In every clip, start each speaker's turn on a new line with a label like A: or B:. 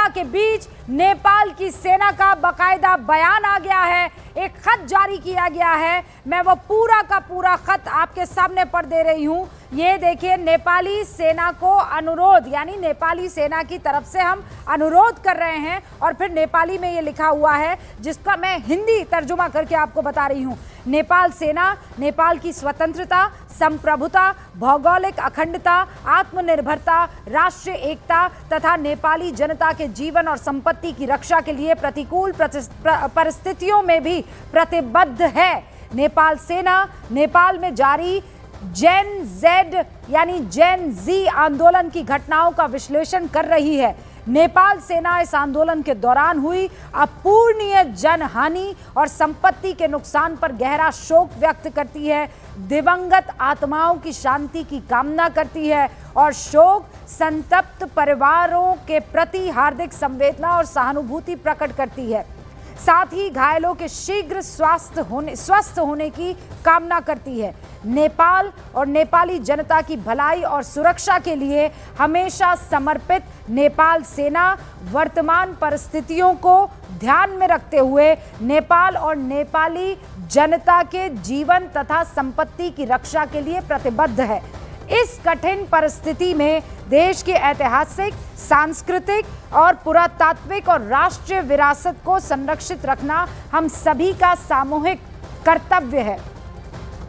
A: हिंसा के बीच नेपाल की सेना का बाकायदा बयान आ गया है, एक खत जारी किया गया है। मैं वो पूरा का पूरा खत आपके सामने पढ़ दे रही हूं। ये देखिए, नेपाली सेना को अनुरोध, यानी नेपाली सेना की तरफ से हम अनुरोध कर रहे हैं और फिर नेपाली में ये लिखा हुआ है, जिसका मैं हिंदी तर्जुमा करके आपको बता रही हूँ। नेपाल सेना नेपाल की स्वतंत्रता, संप्रभुता, भौगोलिक अखंडता, आत्मनिर्भरता, राष्ट्रीय एकता तथा नेपाली जनता के जीवन और संपत्ति की रक्षा के लिए प्रतिकूल परिस्थितियों में भी प्रतिबद्ध है। नेपाल सेना नेपाल में जारी जेन जेड यानी जेन जी आंदोलन की घटनाओं का विश्लेषण कर रही है। नेपाल सेना इस आंदोलन के दौरान हुई अपूरणीय जनहानि और संपत्ति के नुकसान पर गहरा शोक व्यक्त करती है, दिवंगत आत्माओं की शांति की कामना करती है और शोक संतप्त परिवारों के प्रति हार्दिक संवेदना और सहानुभूति प्रकट करती है। साथ ही घायलों के शीघ्र स्वस्थ होने की कामना करती है। नेपाल और नेपाली जनता की भलाई और सुरक्षा के लिए हमेशा समर्पित नेपाल सेना वर्तमान परिस्थितियों को ध्यान में रखते हुए नेपाल और नेपाली जनता के जीवन तथा संपत्ति की रक्षा के लिए प्रतिबद्ध है। इस कठिन परिस्थिति में देश की ऐतिहासिक, सांस्कृतिक और पुरातात्विक और राष्ट्रीय विरासत को संरक्षित रखना हम सभी का सामूहिक कर्तव्य है।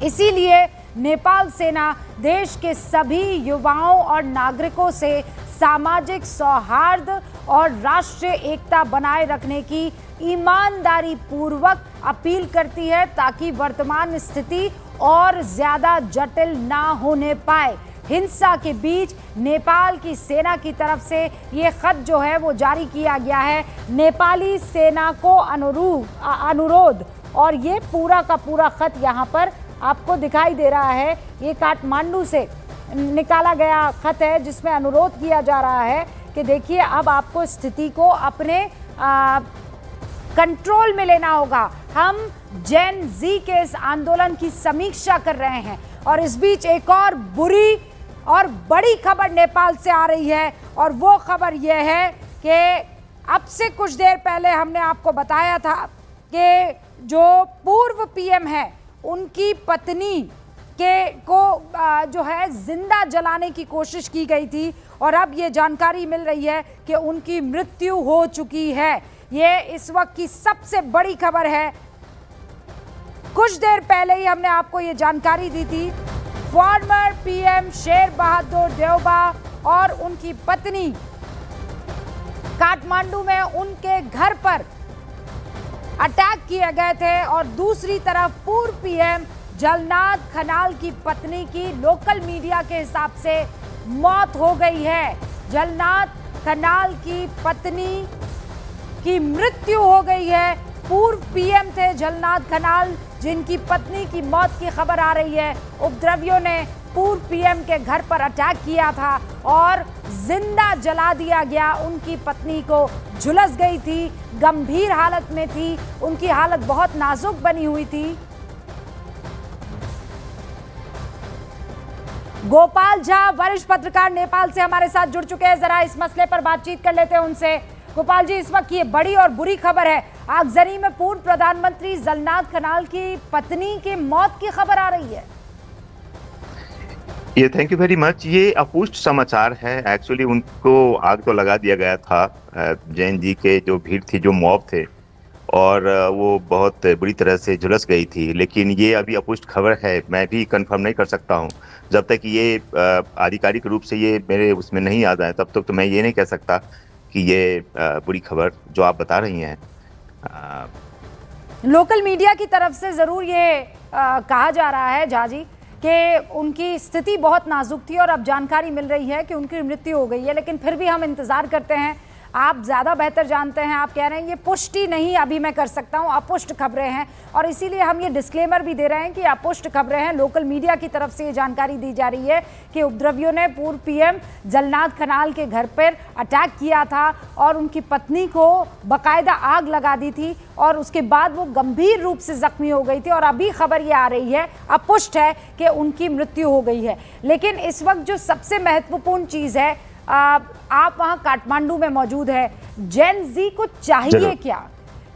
A: इसीलिए नेपाल सेना देश के सभी युवाओं और नागरिकों से सामाजिक सौहार्द और राष्ट्रीय एकता बनाए रखने की ईमानदारी पूर्वक अपील करती है, ताकि वर्तमान स्थिति और ज्यादा जटिल ना होने पाए। हिंसा के बीच नेपाल की सेना की तरफ से ये खत जो है वो जारी किया गया है, नेपाली सेना को अनुरोध। और ये पूरा का पूरा खत यहाँ पर आपको दिखाई दे रहा है। ये काठमांडू से निकाला गया खत है, जिसमें अनुरोध किया जा रहा है कि देखिए, अब आपको स्थिति को अपने कंट्रोल में लेना होगा। हम जेन जी के इस आंदोलन की समीक्षा कर रहे हैं और इस बीच एक और बुरी और बड़ी खबर नेपाल से आ रही है, और वो खबर यह है कि अब से कुछ देर पहले हमने आपको बताया था कि जो पूर्व पीएम है, उनकी पत्नी को जो है जिंदा जलाने की कोशिश की गई थी, और अब ये जानकारी मिल रही है कि उनकी मृत्यु हो चुकी है। ये इस वक्त की सबसे बड़ी खबर है। कुछ देर पहले ही हमने आपको ये जानकारी दी थी। फॉर्मर पीएम शेर बहादुर देउबा और उनकी पत्नी काठमांडू में उनके घर पर अटैक किए गए थे, और दूसरी तरफ पूर्व पीएम जलनाथ खनाल की पत्नी की लोकल मीडिया के हिसाब से मौत हो गई है। जलनाथ खनाल की पत्नी की मृत्यु हो गई है। पूर्व पीएम थे जलनाथ खनाल, जिनकी पत्नी की मौत की खबर आ रही है। उपद्रवियों ने पूर्व पीएम के घर पर अटैक किया था और जिंदा जला दिया गया। उनकी पत्नी को झुलस गई थी, गंभीर हालत में थी, उनकी हालत बहुत नाजुक बनी हुई थी। गोपाल झा वरिष्ठ पत्रकार नेपाल से हमारे साथ जुड़ चुके हैं, जरा इस मसले पर बातचीत कर लेते हैं उनसे। गोपाल जी, इस वक्त ये बड़ी और बुरी खबर है, आगजनी में पूर्व प्रधानमंत्री जलनाथ खनाल की पत्नी की मौत की खबर आ रही है।
B: ये थैंक यू वेरी मच। ये अपुष्ट समाचार है। एक्चुअली उनको आग तो लगा दिया गया था, जैन जी के जो भीड़ थी, जो मॉब थे, और वो बहुत बुरी तरह से झुलस गई थी। लेकिन ये अभी अपुष्ट खबर है, मैं भी कंफर्म नहीं कर सकता हूँ। जब तक ये आधिकारिक रूप से ये मेरे उसमें नहीं आ जाए, तब तक तो मैं ये नहीं कह सकता कि ये बुरी खबर जो आप बता रही हैं।
A: लोकल मीडिया की तरफ से ज़रूर ये कहा जा रहा है झा जी कि उनकी स्थिति बहुत नाजुक थी, और अब जानकारी मिल रही है कि उनकी मृत्यु हो गई है। लेकिन फिर भी हम इंतज़ार करते हैं, आप ज़्यादा बेहतर जानते हैं। आप कह रहे हैं ये पुष्टि नहीं अभी मैं कर सकता हूँ, अपुष्ट खबरें हैं, और इसीलिए हम ये डिस्क्लेमर भी दे रहे हैं कि अपुष्ट खबरें हैं। लोकल मीडिया की तरफ से ये जानकारी दी जा रही है कि उपद्रवियों ने पूर्व पीएम जलनाथ खनाल के घर पर अटैक किया था और उनकी पत्नी को बाकायदा आग लगा दी थी, और उसके बाद वो गंभीर रूप से जख्मी हो गई थी। और अभी खबर ये आ रही है, अपुष्ट है, कि उनकी मृत्यु हो गई है। लेकिन इस वक्त जो सबसे महत्वपूर्ण चीज़ है, आप वहाँ काठमांडू में मौजूद है, जेन जी को चाहिए क्या?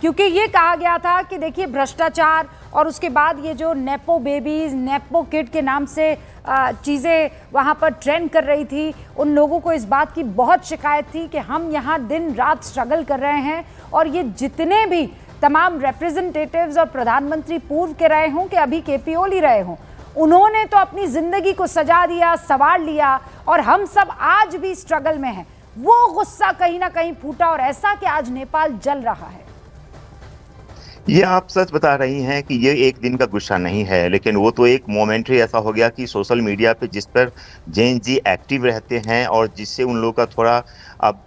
A: क्योंकि ये कहा गया था कि देखिए भ्रष्टाचार और उसके बाद ये जो नेपो बेबीज, नेपो किड के नाम से चीज़ें वहाँ पर ट्रेंड कर रही थी, उन लोगों को इस बात की बहुत शिकायत थी कि हम यहाँ दिन रात स्ट्रगल कर रहे हैं और ये जितने भी तमाम रिप्रेजेंटेटिव्स और प्रधानमंत्री पूर्व के रहे हों कि अभी केपी ओली रहे हों, उन्होंने तो अपनी ज़िंदगी को सजा दिया, संवार लिया और हम सब आज भी स्ट्रगल में हैं। वो गुस्सा कहीं ना कहीं फूटा और ऐसा कि आज नेपाल जल रहा है।
B: ये आप सच बता रही हैं कि ये एक दिन का गुस्सा नहीं है, लेकिन वो तो एक मोमेंटरी ऐसा हो गया कि सोशल मीडिया पे जिस पर जैन जी एक्टिव रहते हैं और जिससे उन लोगों का थोड़ा अब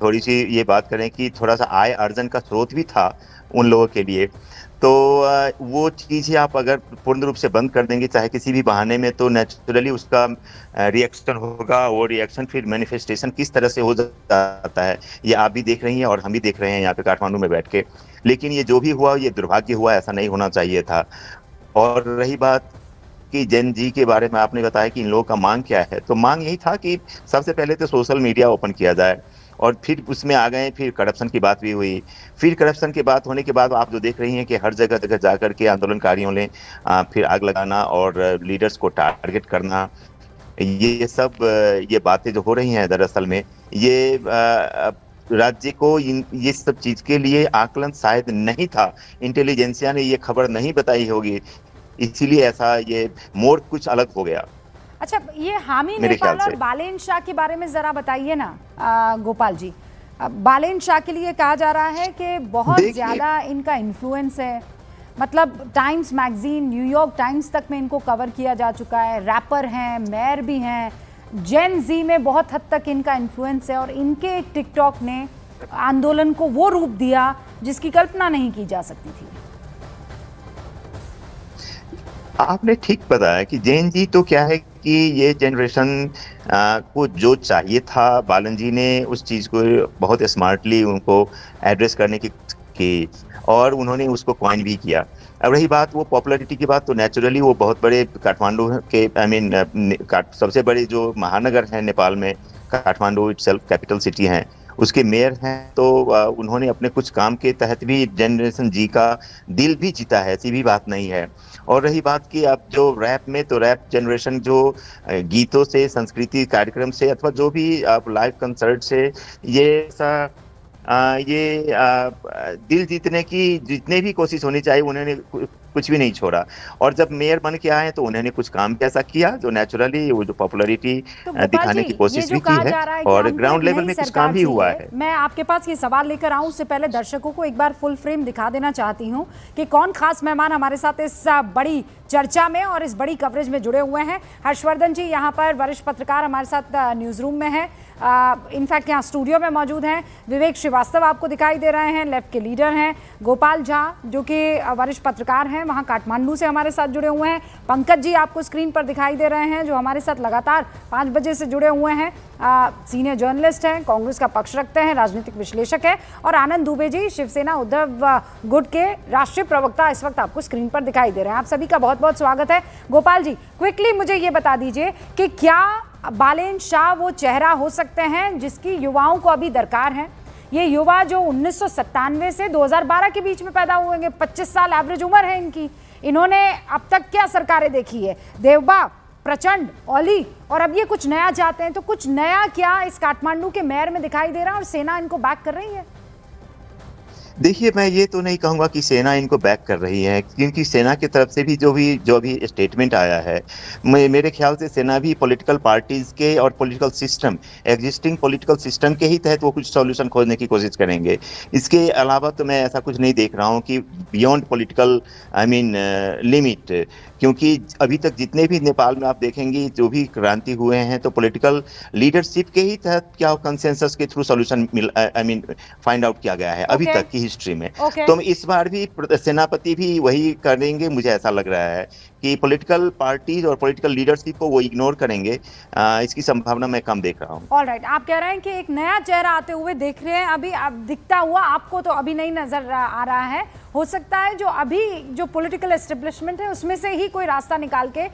B: थोड़ी सी ये बात करें कि थोड़ा सा आय अर्जन का स्रोत भी था उन लोगों के लिए, तो वो चीज़ें आप अगर पूर्ण रूप से बंद कर देंगे चाहे किसी भी बहाने में, तो नेचुरली उसका रिएक्शन होगा। वो रिएक्शन फिर मैनिफेस्टेशन किस तरह से हो जाता है ये आप भी देख रही हैं और हम भी देख रहे हैं यहाँ पे काठमांडू में बैठ के। लेकिन ये जो भी हुआ ये दुर्भाग्य हुआ, ऐसा नहीं होना चाहिए था। और रही बात कि जैन जी के बारे में आपने बताया कि इन लोगों का मांग क्या है, तो मांग यही था कि सबसे पहले तो सोशल मीडिया ओपन किया जाए और फिर उसमें आ गए, फिर करप्शन की बात भी हुई। फिर करप्शन की बात होने के बाद आप जो देख रही हैं कि हर जगह जगह जाकर के आंदोलनकारियों ने फिर आग लगाना और लीडर्स को टारगेट करना, ये सब ये बातें जो हो रही हैं दरअसल में ये राज्य को ये सब चीज के लिए आकलन शायद नहीं था, इंटेलिजेंसिया ने ये खबर नहीं बताई होगी, इसीलिए ऐसा ये मोड़ कुछ अलग हो गया।
A: अच्छा, ये हामी नेपाल और बालेन शाह के बारे में जरा बताइए ना गोपाल जी। बालेन शाह के लिए कहा जा रहा है कि बहुत ज्यादा इनका इन्फ्लुएंस है, मतलब टाइम्स मैगजीन, न्यूयॉर्क टाइम्स तक में इनको कवर किया जा चुका है। रैपर हैं, मेयर भी हैं, जेन जी में बहुत हद तक इनका इन्फ्लुएंस है और इनके टिकटॉक ने आंदोलन को वो रूप दिया जिसकी कल्पना नहीं की जा सकती थी।
B: आपने ठीक बताया कि जैन जी तो क्या है कि ये जनरेशन को जो चाहिए था, बालन जी ने उस चीज़ को बहुत स्मार्टली उनको एड्रेस करने की और उन्होंने उसको कॉइन भी किया। अब रही बात वो पॉपुलैरिटी की बात, तो नेचुरली वो बहुत बड़े काठमांडू के सबसे बड़े जो महानगर हैं नेपाल में, काठमांडू इटसेल्फ कैपिटल सिटी हैं, उसके मेयर हैं, तो उन्होंने अपने कुछ काम के तहत भी जनरेशन जी का दिल भी जीता है, ऐसी भी बात नहीं है। और रही बात कि अब जो रैप में, तो रैप जनरेशन जो गीतों से, संस्कृति कार्यक्रम से अथवा जो भी आप लाइव कंसर्ट से ये दिल जीतने की जितने भी कोशिश होनी चाहिए उन्होंने कुछ भी नहीं छोड़ा। और जब मेयर बन के आए तो उन्होंने कुछ काम कैसा किया जो नेचुरली वो जो पॉपुलैरिटी दिखाने की कोशिश भी की है और ग्राउंड लेवल में कुछ काम भी हुआ है।
A: मैं आपके पास ये सवाल लेकर आऊं उससे पहले दर्शकों को एक बार फुल फ्रेम दिखा देना चाहती हूं कि कौन खास मेहमान हमारे साथ इस बड़ी चर्चा में और इस बड़ी कवरेज में जुड़े हुए हैं। हर्षवर्धन जी यहाँ पर वरिष्ठ पत्रकार हमारे साथ न्यूज़ रूम में है, इनफैक्ट यहाँ स्टूडियो में मौजूद हैं। विवेक श्रीवास्तव आपको दिखाई दे रहे हैं, लेफ्ट के लीडर हैं। गोपाल झा जो कि वरिष्ठ पत्रकार हैं, वहाँ काठमांडू से हमारे साथ जुड़े हुए हैं। पंकज जी आपको स्क्रीन पर दिखाई दे रहे हैं जो हमारे साथ लगातार 5 बजे से जुड़े हुए हैं, सीनियर जर्नलिस्ट हैं, कांग्रेस का पक्ष रखते हैं, राजनीतिक विश्लेषक है। और आनंद दुबे जी शिवसेना उद्धव गुट के राष्ट्रीय प्रवक्ता इस वक्त आपको स्क्रीन पर दिखाई दे रहे हैं। आप सभी का बहुत बहुत स्वागत है। गोपाल जी, क्विकली मुझे ये बता दीजिए कि क्या बालेन शाह वो चेहरा हो सकते हैं जिसकी युवाओं को अभी दरकार है? ये युवा जो 1997 से 2012 के बीच में पैदा हुए हैं, 25 साल एवरेज उम्र है इनकी, इन्होंने अब तक क्या सरकारें देखी है? देवबा, प्रचंड, ओली, और अब ये कुछ नया चाहते हैं, तो कुछ नया क्या इस काठमांडू के मेयर में दिखाई दे रहा है और सेना इनको बैक कर रही है?
B: देखिए, मैं ये तो नहीं कहूँगा कि सेना इनको बैक कर रही है, क्योंकि सेना की तरफ से भी जो भी स्टेटमेंट आया है, मेरे ख्याल से सेना भी पॉलिटिकल पार्टीज के और political system, existing political system के ही तहत वो कुछ सॉल्यूशन खोजने की कोशिश करेंगे। इसके अलावा तो मैं ऐसा कुछ नहीं देख रहा हूँ कि बियॉन्ड पॉलिटिकल लिमिट, क्योंकि अभी तक जितने भी नेपाल में आप देखेंगे जो भी क्रांति हुए हैं तो पॉलिटिकल लीडरशिप के ही तहत क्या कंसेंसस के थ्रू सॉल्यूशन फाइंड आउट किया गया है अभी तक की हिस्ट्री में। तो इस बार भी सेनापति भी वही करेंगे, मुझे ऐसा लग रहा है कि पॉलिटिकल पार्टीज और पॉलिटिकल लीडरशिप को वो इग्नोर करेंगे, इसकी संभावना मैं कम देख रहा हूँ।
A: ऑलराइट, आप कह रहे हैं कि एक नया चेहरा आते हुए देख रहे हैं, अभी आप दिखता हुआ आपको तो अभी नहीं नजर आ रहा है, हो सकता है जो अभी जो पॉलिटिकल एस्टेब्लिशमेंट है उसमें से ही कोई रास्ता निकाल के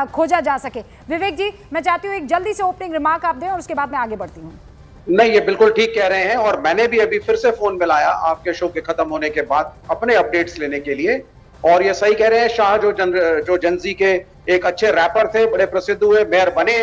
A: खोजा जा सके। विवेक जी, मैं चाहती हूँ एक जल्दी से ओपनिंग रिमार्क आप दें और उसके बाद मैं आगे बढ़ती हूँ।
C: नहीं, ये बिल्कुल ठीक कह रहे हैं, और मैंने भी अभी फिर से फोन मिलाया आपके शो के खत्म होने के बाद अपने अपडेट्स लेने के लिए, और ये सही कह रहे हैं, शाह जो जनजी के एक अच्छे रैपर थे, बड़े प्रसिद्ध हुए, मेयर बने,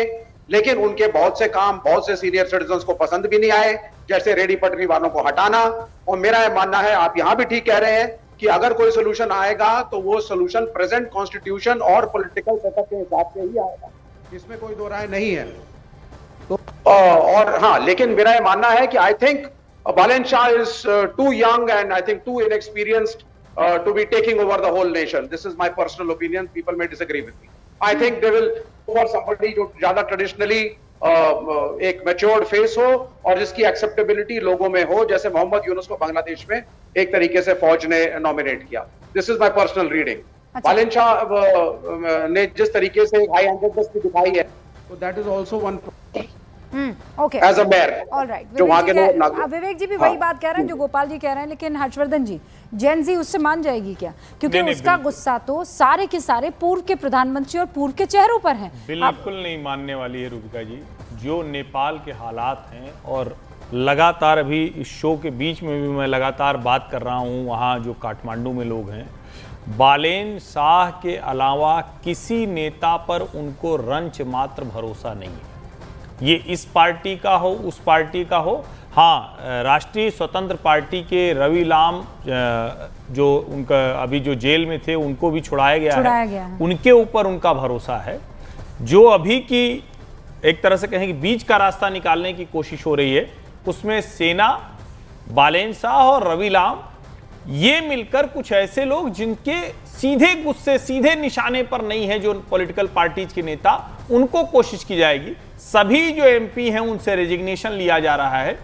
C: लेकिन उनके बहुत से काम बहुत से सीनियर सिटीजन को पसंद भी नहीं आए, जैसे रेडी पटरी वालों को हटाना। और मेरा यह मानना है, आप यहां भी ठीक कह रहे हैं, कि अगर कोई सोल्यूशन आएगा तो वो सोल्यूशन प्रेजेंट कॉन्स्टिट्यूशन और पॉलिटिकल सेटअप के हिसाब से ही आएगा, इसमें कोई दो राय नहीं है। तो और हाँ, लेकिन मेरा यह मानना है कि I think Balen Shah is too young and I think too inexperienced to be taking over the whole nation. This is my personal opinion. People may disagree with me. I think they will go for somebody जो ज्यादा traditionally एक matured face हो और जिसकी acceptability लोगों में हो, जैसे मोहम्मद यूनुस को बांग्लादेश में एक तरीके से फौज ने नॉमिनेट किया। This is my personal reading. Balen Shah ने जिस तरीके से हाई हैंडेडनेस की दिखाई है, तो that is also one
A: okay
C: as a mayor.
A: Alright,
C: जो वहां के
A: विवेक जी भी वही बात कह रहे हैं जो गोपाल जी कह रहे हैं, लेकिन हर्षवर्धन जी, जेन जी उससे मान जाएगी क्या? क्योंकि उसका गुस्सा तो सारे के सारे पूर्व के प्रधानमंत्री और पूर्व के चेहरों पर है।
D: बिल्कुल नहीं मानने वाली है रूपिका जी। जो नेपाल के हालात हैं, और लगातार अभी इस शो के बीच में भी मैं लगातार बात कर रहा हूँ, वहाँ जो काठमांडू में लोग हैं, बालेन शाह के अलावा किसी नेता पर उनको रंच मात्र भरोसा नहीं है। ये इस पार्टी का हो, उस पार्टी का हो। हाँ, राष्ट्रीय स्वतंत्र पार्टी के रवि लाम जो उनका अभी जो जेल में थे, उनको भी छुड़ाया गया है। उनके ऊपर उनका भरोसा है। जो अभी की एक तरह से कहें कि बीच का रास्ता निकालने की कोशिश हो रही है, उसमें सेना, बालेन शाह और रवि लाम, ये मिलकर कुछ ऐसे लोग जिनके सीधे गुस्से, सीधे निशाने पर नहीं है, जो पॉलिटिकल पार्टीज के नेता, उनको कोशिश की जाएगी। सभी जो एमपी हैं उनसे रेजिग्नेशन लिया जा रहा है।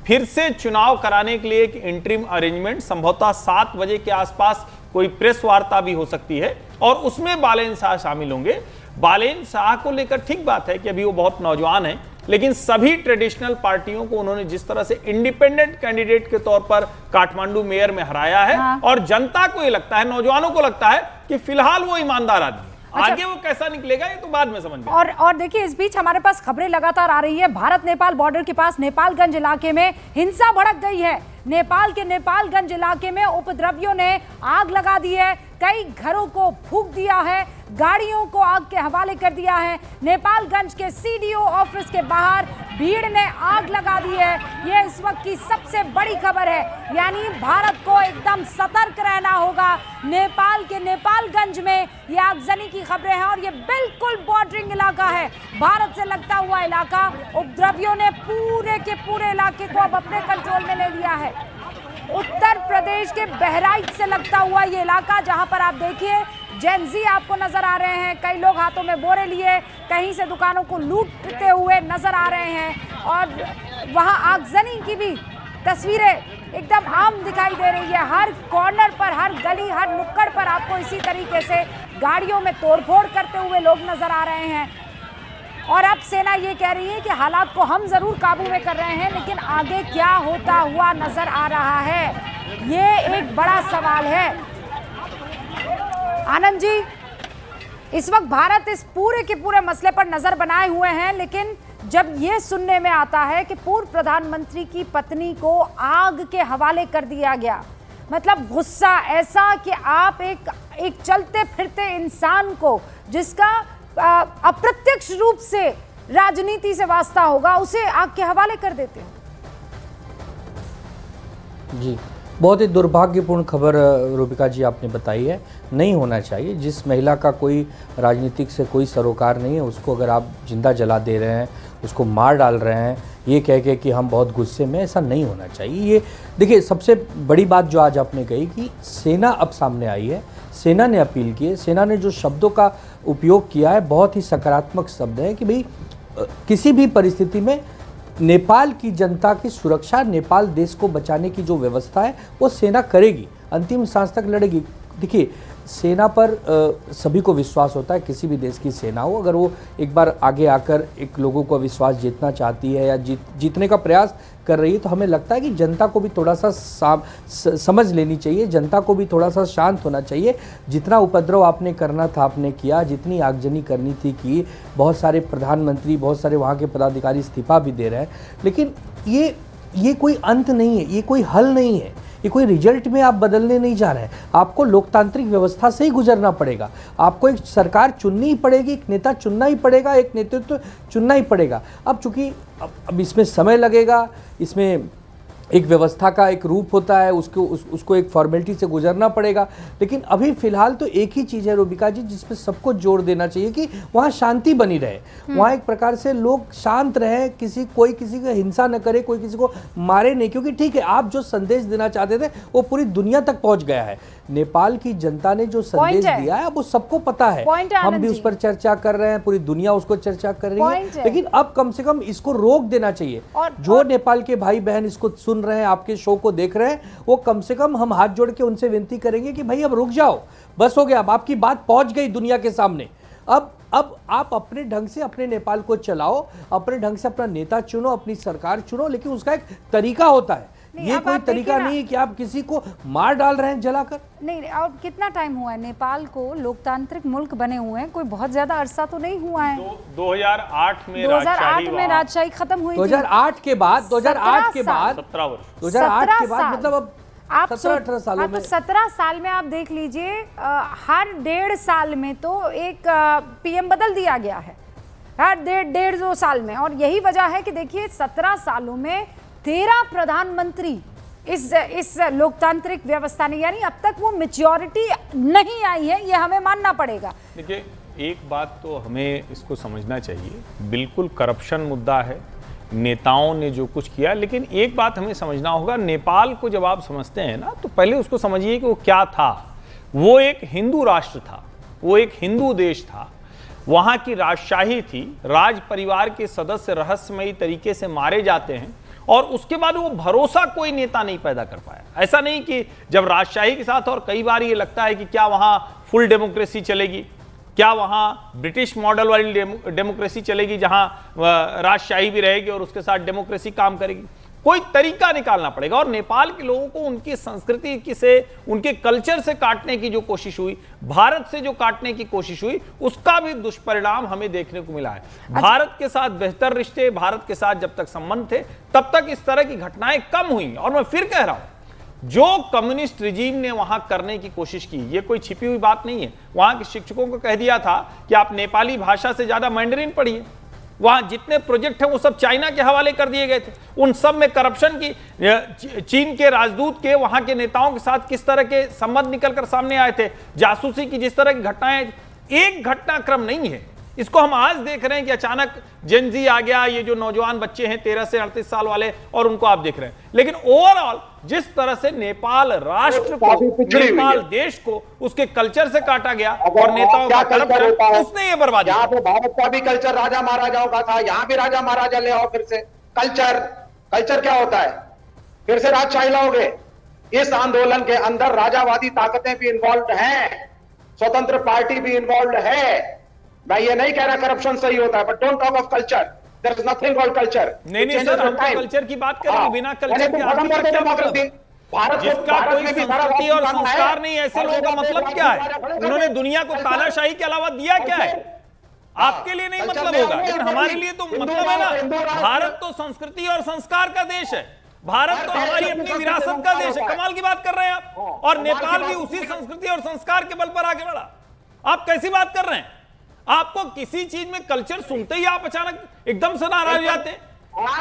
D: फिर से चुनाव कराने के लिए एक इंटरिम अरेंजमेंट, संभवतः 7 बजे के आसपास कोई प्रेस वार्ता भी हो सकती है, और उसमें बालेन शाह शामिल होंगे। बालेन शाह को लेकर ठीक बात है कि अभी वो बहुत नौजवान है, लेकिन सभी ट्रेडिशनल पार्टियों को उन्होंने जिस तरह से इंडिपेंडेंट कैंडिडेट के तौर पर काठमांडू मेयर में हराया है, और जनता को ये लगता है, नौजवानों को लगता है कि फिलहाल वो ईमानदार आदमी। अच्छा, आगे वो कैसा निकलेगा ये तो बाद में समझ में।
A: और देखिए, इस बीच हमारे पास खबरें लगातार आ रही है, भारत नेपाल बॉर्डर के पास नेपालगंज इलाके में हिंसा भड़क गई है। नेपाल के नेपालगंज इलाके में उपद्रवियों ने आग लगा दी है, कई घरों को फूंक दिया है, गाड़ियों को आग के हवाले कर दिया है। नेपालगंज के सीडीओ ऑफिस के बाहर भीड़ ने आग लगा दी है। यह इस वक्त की सबसे बड़ी खबर है, यानी भारत को एकदम सतर्क रहना होगा। नेपाल के नेपालगंज में ये आगजनी की खबरें हैं, और ये बिल्कुल बॉर्डरिंग इलाका है, भारत से लगता हुआ इलाका। उपद्रवियों ने पूरे के पूरे इलाके को अब अपने कंट्रोल में ले लिया है। उत्तर प्रदेश के बहराइच से लगता हुआ ये इलाका, जहां पर आप देखिए जेनजी आपको नजर आ रहे हैं, कई लोग हाथों में बोरे लिए कहीं से दुकानों को लूटते हुए नजर आ रहे हैं, और वहां आगजनी की भी तस्वीरें एकदम आम दिखाई दे रही है। हर कॉर्नर पर, हर गली, हर नुक्कड़ पर आपको इसी तरीके से गाड़ियों में तोड़फोड़ करते हुए लोग नजर आ रहे हैं। और अब सेना ये कह रही है कि हालात को हम जरूर काबू में कर रहे हैं, लेकिन आगे क्या होता हुआ नजर आ रहा है, ये एक बड़ा सवाल है। आनंद जी, इस वक्त भारत इस पूरे के पूरे मसले पर नजर बनाए हुए हैं, लेकिन जब ये सुनने में आता है कि पूर्व प्रधानमंत्री की पत्नी को आग के हवाले कर दिया गया, मतलब गुस्सा ऐसा कि आप एक चलते फिरते इंसान को, जिसका अप्रत्यक्ष रूप से राजनीति से वास्ता होगा, उसे आग के हवाले कर देते हैं।
E: जी, बहुत ही दुर्भाग्यपूर्ण खबर रूपिका जी आपने बताई है। नहीं होना चाहिए। जिस महिला का कोई राजनीतिक से कोई सरोकार नहीं है, उसको अगर आप जिंदा जला दे रहे हैं, उसको मार डाल रहे हैं, ये कह के कि हम बहुत गुस्से में, ऐसा नहीं होना चाहिए। ये देखिए, सबसे बड़ी बात जो आज आपने कही कि सेना अब सामने आई है, सेना ने अपील की है, सेना ने जो शब्दों का उपयोग किया है बहुत ही सकारात्मक शब्द है कि भाई किसी भी परिस्थिति में नेपाल की जनता की सुरक्षा, नेपाल देश को बचाने की जो व्यवस्था है वो सेना करेगी, अंतिम सांस तक लड़ेगी। देखिए, सेना पर सभी को विश्वास होता है, किसी भी देश की सेना हो, अगर वो एक बार आगे आकर एक लोगों को विश्वास जीतना चाहती है या जीतने का प्रयास कर रही है, तो हमें लगता है कि जनता को भी थोड़ा सा समझ लेनी चाहिए, जनता को भी थोड़ा सा शांत होना चाहिए। जितना उपद्रव आपने करना था आपने किया, जितनी आगजनी करनी थी की, बहुत सारे प्रधानमंत्री, बहुत सारे वहाँ के पदाधिकारी इस्तीफा भी दे रहे हैं, लेकिन ये कोई अंत नहीं है, ये कोई हल नहीं है, ये कोई रिजल्ट में आप बदलने नहीं जा रहे हैं। आपको लोकतांत्रिक व्यवस्था से ही गुजरना पड़ेगा, आपको एक सरकार चुननी ही पड़ेगी, एक नेता चुनना ही पड़ेगा, एक नेतृत्व चुनना ही पड़ेगा। अब चूंकि अब इसमें समय लगेगा, इसमें एक व्यवस्था का एक रूप होता है, उसको एक फॉर्मेलिटी से गुजरना पड़ेगा, लेकिन अभी फिलहाल तो एक ही चीज़ है रूबिका जी जिसपे सबको जोर देना चाहिए कि वहाँ शांति बनी रहे, वहाँ एक प्रकार से लोग शांत रहे, कोई किसी को हिंसा न करे, कोई किसी को मारे नहीं, क्योंकि ठीक है आप जो संदेश देना चाहते थे वो पूरी दुनिया तक पहुँच गया है। नेपाल की जनता ने जो संदेश दिया है वो सबको पता है, हम भी उस पर चर्चा कर रहे हैं, पूरी दुनिया उसको चर्चा कर रही है, लेकिन अब कम से कम इसको रोक देना चाहिए। जो नेपाल के भाई बहन इसको सुन रहे हैं, आपके शो को देख रहे हैं, वो कम से कम हम हाथ जोड़ के उनसे विनती करेंगे कि भाई अब रुक जाओ, बस हो गया, अब आपकी बात पहुंच गई दुनिया के सामने। अब आप अपने ढंग से अपने नेपाल को चलाओ, अपने ढंग से अपना नेता चुनो, अपनी सरकार चुनो, लेकिन उसका एक तरीका होता है। ये कोई तरीका नहीं है कि आप किसी को मार डाल रहे हैं जलाकर।
A: नहीं, और कितना टाइम हुआ है नेपाल को लोकतांत्रिक मुल्क बने हुए हैं? कोई बहुत ज्यादा अरसा तो नहीं हुआ है।
D: 2008 में
A: राजशाही खत्म हुई।
E: 2008 के बाद 2008 के बाद
D: 17 वर्ष
E: 2008 के बाद मतलब अब
A: आप
E: 17-18 सालों में,
A: 17 साल में आप देख लीजिए, हर 1.5 साल में तो एक पीएम बदल दिया गया है, हर 1.5-2 साल में। और यही वजह है कि देखिए 17 सालों में 13 प्रधानमंत्री इस लोकतांत्रिक व्यवस्था ने, यानी अब तक वो मैच्योरिटी नहीं आई है, ये हमें मानना पड़ेगा।
D: देखिए एक बात तो हमें इसको समझना चाहिए, बिल्कुल करप्शन मुद्दा है, नेताओं ने जो कुछ किया, लेकिन एक बात हमें समझना होगा, नेपाल को जब आप समझते हैं ना, तो पहले उसको समझिए कि वो क्या था। वो एक हिंदू राष्ट्र था, वो एक हिंदू देश था, वहाँ की राजशाही थी, राज परिवार के सदस्य रहस्यमयी तरीके से मारे जाते हैं, और उसके बाद वो भरोसा कोई नेता नहीं पैदा कर पाया। ऐसा नहीं कि जब राजशाही के साथ, और कई बार ये लगता है कि क्या वहाँ फुल डेमोक्रेसी चलेगी, क्या वहाँ ब्रिटिश मॉडल वाली डेमोक्रेसी चलेगी जहाँ राजशाही भी रहेगी और उसके साथ डेमोक्रेसी काम करेगी। कोई तरीका निकालना पड़ेगा, और नेपाल के लोगों को उनकी संस्कृति से, उनके कल्चर से काटने की जो कोशिश हुई, भारत से जो काटने की कोशिश हुई, उसका भी दुष्परिणाम हमें देखने को मिला है। भारत के साथ बेहतर रिश्ते, भारत के साथ जब तक संबंध थे तब तक इस तरह की घटनाएं कम हुई। और मैं फिर कह रहा हूं, जो कम्युनिस्ट रिजीम ने वहां करने की कोशिश की, ये कोई छिपी हुई बात नहीं है। वहां के शिक्षकों को कह दिया था कि आप नेपाली भाषा से ज्यादा मैंडरीन पढ़िए। वहां जितने प्रोजेक्ट हैं वो सब चाइना के हवाले कर दिए गए थे। उन सब में करप्शन की, चीन के राजदूत के वहां के नेताओं के साथ किस तरह के संबंध निकलकर सामने आए थे, जासूसी की जिस तरह की घटनाएं, एक घटनाक्रम नहीं है। इसको हम आज देख रहे हैं कि अचानक जेनजी आ गया, ये जो नौजवान बच्चे हैं 13 से 38 साल वाले, और उनको आप देख रहे हैं। लेकिन ओवरऑल जिस तरह से नेपाल राष्ट्र को, नेपाल देश को उसके कल्चर से काटा गया और नेताओं का करप्शन, उसने ये बर्बादी।
C: यहाँ पे भारत का भी कल्चर राजा महाराजाओं का था, यहाँ भी राजा महाराजा ले आओ फिर से। कल्चर क्या होता है? फिर से राजशाही लाओगे? इस आंदोलन के अंदर राजावादी ताकतें भी इन्वॉल्व हैं, स्वतंत्र पार्टी भी इन्वॉल्व है। मैं ये नहीं कह रहा करप्शन सही होता है, but don't talk of culture, there is nothing called culture.
D: नहीं सर, हम तो कल्चर की बात करेंगे, बिना कल्चर के आपकी क्या मतलब? जिसका कोई संस्कृति और संस्कार नहीं, ऐसे लोगों का मतलब क्या है? उन्होंने दुनिया को तानाशाही के अलावा दिया क्या है? आपके लिए नहीं मतलब होगा, लेकिन हमारे लिए तो मतलब है ना। भारत तो संस्कृति और संस्कार का देश है, भारत तो हमारी अपनी विरासत का देश है। कमाल की बात कर रहे हैं आप। और नेपाल भी उसी संस्कृति और संस्कार के बल पर आगे बढ़ा। आप कैसी बात कर रहे हैं? आपको किसी चीज में कल्चर सुनते ही आप अचानक एकदम से नाराज हो जाते हैं।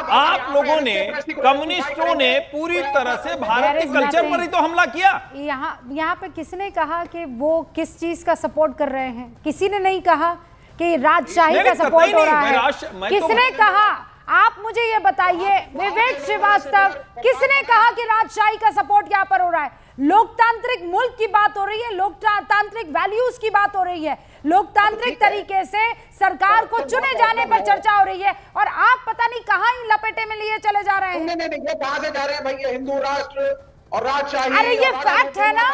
D: आप लोगों ने, कम्युनिस्टों ने पूरी तरह से भारत के कल्चर पर ही तो हमला किया।
A: यहाँ पे किसने कहा कि वो किस चीज का सपोर्ट कर रहे हैं? किसी ने नहीं कहा कि राजशाही का सपोर्ट हो रहा है। किसने कहा? आप मुझे ये बताइए, विवेक श्रीवास्तव, किसने कहा कि राजशाही का सपोर्ट यहाँ पर हो रहा है? लोकतांत्रिक मुल्क की बात हो रही है, लोकतांत्रिक वैल्यूज की बात हो रही है, लोकतांत्रिक तरीके से सरकार को चुने जाने पर चर्चा हो रही है, और आप पता नहीं कहां ही लपेटे में लिए चले जा रहे हैं।
C: नहीं, ये कहां से जा रहे हैं भाई? ये हिंदू राष्ट्र, और राजशाही।
A: अरे ये फैक्ट है ना।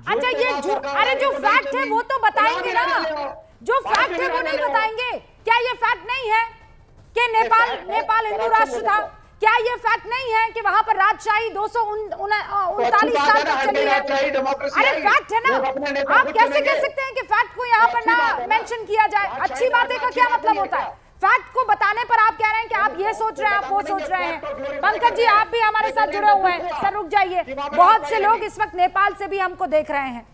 A: अच्छा ये अरे जो फैक्ट है वो तो बताएंगे ना, जो फैक्ट है वो नहीं बताएंगे। क्या ये फैक्ट नहीं है कि नेपाल हिंदू राष्ट्र था? क्या ये फैक्ट नहीं है कि वहां पर राजशाही 239 साल तक चली है? अरे फैक्ट है ना। आप कैसे कह सकते हैं कि फैक्ट को यहाँ पर ना मेंशन किया जाए? अच्छी बातें का क्या मतलब होता है? फैक्ट को बताने पर आप कह रहे हैं कि आप ये सोच रहे हैं, आप वो सोच रहे हैं। पंकज जी आप भी हमारे साथ जुड़े हुए हैं। सर रुक जाइए, बहुत से लोग इस वक्त नेपाल से भी हमको देख रहे हैं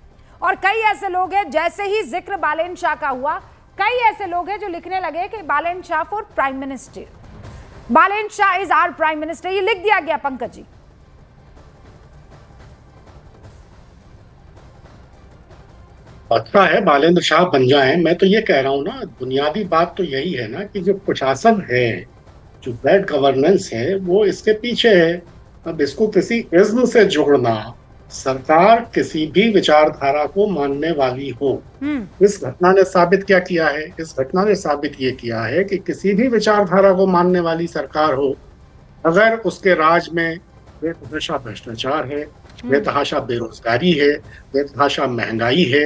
A: और कई ऐसे लोग हैं, जैसे ही जिक्र बालेन शाह का हुआ, कई ऐसे लोग हैं जो लिखने लगे कि Balen Shah for prime minister, Balen Shah is our prime minister. ये लिख दिया गया पंकज जी।
F: अच्छा है बालेंद्र शाह बन जाए। मैं तो ये कह रहा हूँ ना, बुनियादी बात तो यही है ना कि जो प्रशासन है, जो बैड गवर्नेंस है, वो इसके पीछे है। अब इसको किसी इज्म से जोड़ना, सरकार किसी भी विचारधारा को मानने वाली हो, इस घटना ने साबित क्या किया है? इस घटना ने साबित ये किया है कि किसी भी विचारधारा को मानने वाली सरकार हो, अगर उसके राज में बेतहाशा भ्रष्टाचार है, बेतहाशा बेरोजगारी है, बेतहाशा महंगाई है,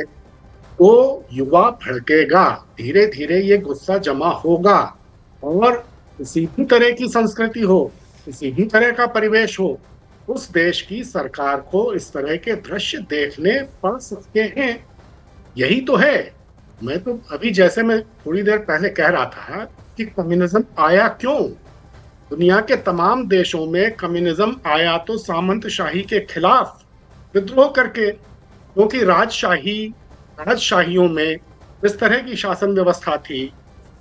F: तो युवा भड़केगा, धीरे धीरे ये गुस्सा जमा होगा और किसी भी तरह की संस्कृति हो, किसी भी तरह का परिवेश हो, उस देश की सरकार को इस तरह के दृश्य देखने पड़ सकते हैं। यही तो है। मैं तो अभी जैसे मैं थोड़ी देर पहले कह रहा था कि कम्युनिज्म आया क्यों? दुनिया के तमाम देशों में कम्युनिज्म आया तो सामंतशाही के खिलाफ विद्रोह करके, क्योंकि राजशाहियों में इस तरह की शासन व्यवस्था थी,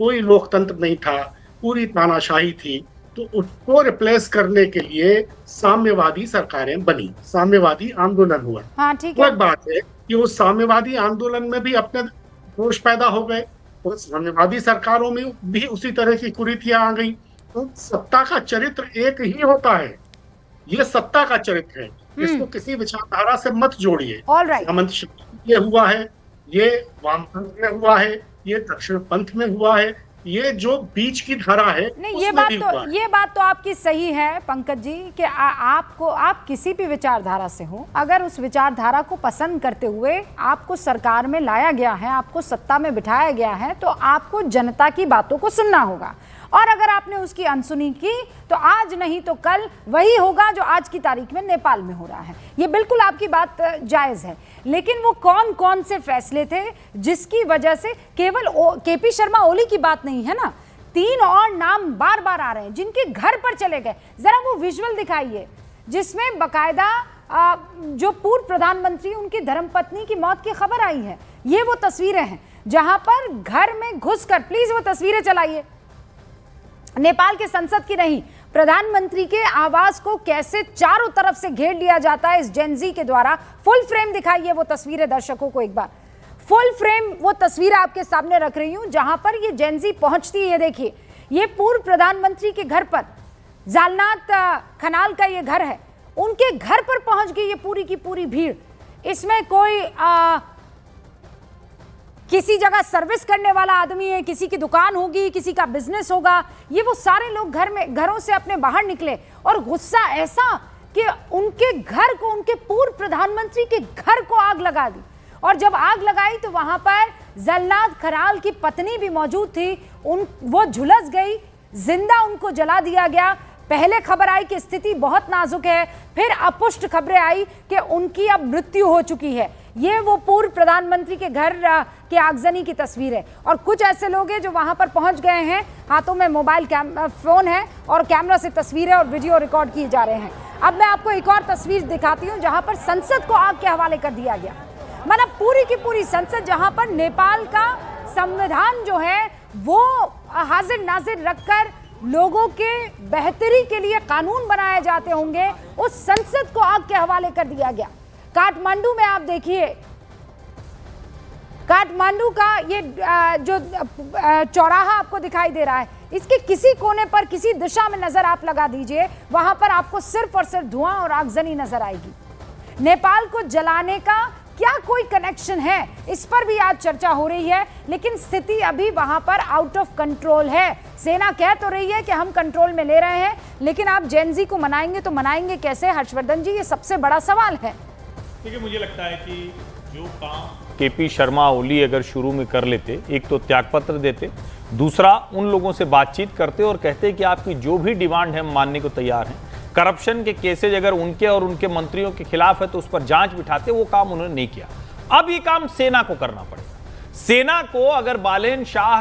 F: कोई लोकतंत्र नहीं था, पूरी तानाशाही थी, तो उसको रिप्लेस करने के लिए साम्यवादी सरकारें बनी, साम्यवादी आंदोलन हुआ।
A: हाँ, ठीक है।
F: एक बात है कि उस साम्यवादी आंदोलन में भी अपने दोष पैदा हो गए, उस साम्यवादी सरकारों में भी उसी तरह की कुरीतियां आ गई। तो सत्ता का चरित्र एक ही होता है, ये सत्ता का चरित्र है, इसको किसी विचारधारा से मत जोड़िए। ये हुआ है, ये वामपंथ में हुआ है, ये दक्षिण पंथ में हुआ है, ये जो बीच की धारा है
A: नहीं, ये बात तो आपकी सही है पंकज जी कि आप किसी भी विचारधारा से हो, अगर उस विचारधारा को पसंद करते हुए आपको सरकार में लाया गया है, आपको सत्ता में बिठाया गया है, तो आपको जनता की बातों को सुनना होगा। और अगर आपने उसकी अनसुनी की तो आज नहीं तो कल वही होगा जो आज की तारीख में नेपाल में हो रहा है। ये बिल्कुल आपकी बात जायज़ है, लेकिन वो कौन कौन से फैसले थे जिसकी वजह से, केवल केपी शर्मा ओली की बात नहीं है ना, 3 और नाम बार बार आ रहे हैं जिनके घर पर चले गए। जरा वो विजुअल दिखाइए जिसमें बकायदा जो पूर्व प्रधानमंत्री, उनकी धर्मपत्नी की मौत की खबर आई है। ये वो तस्वीरें हैं जहां पर घर में घुसकर, प्लीज वो तस्वीरें चलाइए, नेपाल के संसद की नहीं, प्रधानमंत्री के आवास को कैसे चारों तरफ से घेर लिया जाता है इस जेनजी के द्वारा। फुल फ्रेम दिखाइए वो तस्वीरें दर्शकों को एक बार, फुल फ्रेम वो तस्वीर आपके सामने रख रही हूं जहां पर ये जेनजी पहुंचती है। ये देखिए, ये पूर्व प्रधानमंत्री के घर पर, जालनाथ खनाल का ये घर है, उनके घर पर पहुंच गई ये पूरी की पूरी भीड़। इसमें कोई किसी जगह सर्विस करने वाला आदमी है, किसी की दुकान होगी, किसी का बिजनेस होगा, ये वो सारे लोग घरों से अपने बाहर निकले और गुस्सा ऐसा कि उनके घर को, उनके पूर्व प्रधानमंत्री के घर को आग लगा दी। और जब आग लगाई तो वहां पर जलनाथ खनाल की पत्नी भी मौजूद थी, वो झुलस गई, जिंदा उनको जला दिया गया। पहले खबर आई कि स्थिति बहुत नाजुक है, फिर अपुष्ट खबरें आई कि उनकी अब मृत्यु हो चुकी है। ये वो पूर्व प्रधानमंत्री के घर के आगजनी की तस्वीर है। और कुछ ऐसे लोग हैं जो वहां पर पहुंच गए हैं, हाथों में मोबाइल फोन है और कैमरा से तस्वीरें और वीडियो रिकॉर्ड किए जा रहे हैं। अब मैं आपको एक और तस्वीर दिखाती हूं जहां पर संसद को आग के हवाले कर दिया गया। मतलब पूरी की पूरी संसद, जहां पर नेपाल का संविधान जो है वो हाजिर नाजिर रखकर लोगों के बेहतरी के लिए कानून बनाए जाते होंगे, उस संसद को आग के हवाले कर दिया गया। काठमांडू में आप देखिए, काठमांडू का ये जो चौराहा आपको दिखाई दे रहा है, इसके किसी कोने पर, किसी दिशा में नजर आप लगा दीजिए, वहां पर आपको सिर्फ और सिर्फ धुआं और आगजनी नजर आएगी। नेपाल को जलाने का क्या कोई कनेक्शन है, इस पर भी आज चर्चा हो रही है। लेकिन स्थिति अभी वहां पर आउट ऑफ कंट्रोल है। सेना कह तो रही है कि हम कंट्रोल में ले रहे हैं, लेकिन आप जेन ज़ी को मनाएंगे तो मनाएंगे कैसे हर्षवर्धन जी, ये सबसे बड़ा सवाल है।
D: देखिए, मुझे लगता है कि जो काम केपी शर्मा ओली अगर शुरू में कर लेते, एक तो त्यागपत्र देते, दूसरा उन लोगों से बातचीत करते और कहते कि आपकी जो भी डिमांड है हम मानने को तैयार हैं, करप्शन के केसेज अगर उनके और उनके मंत्रियों के खिलाफ है तो उस पर जांच बिठाते, वो काम उन्होंने नहीं किया। अब ये काम सेना को करना पड़ेगा। सेना को अगर बालेन शाह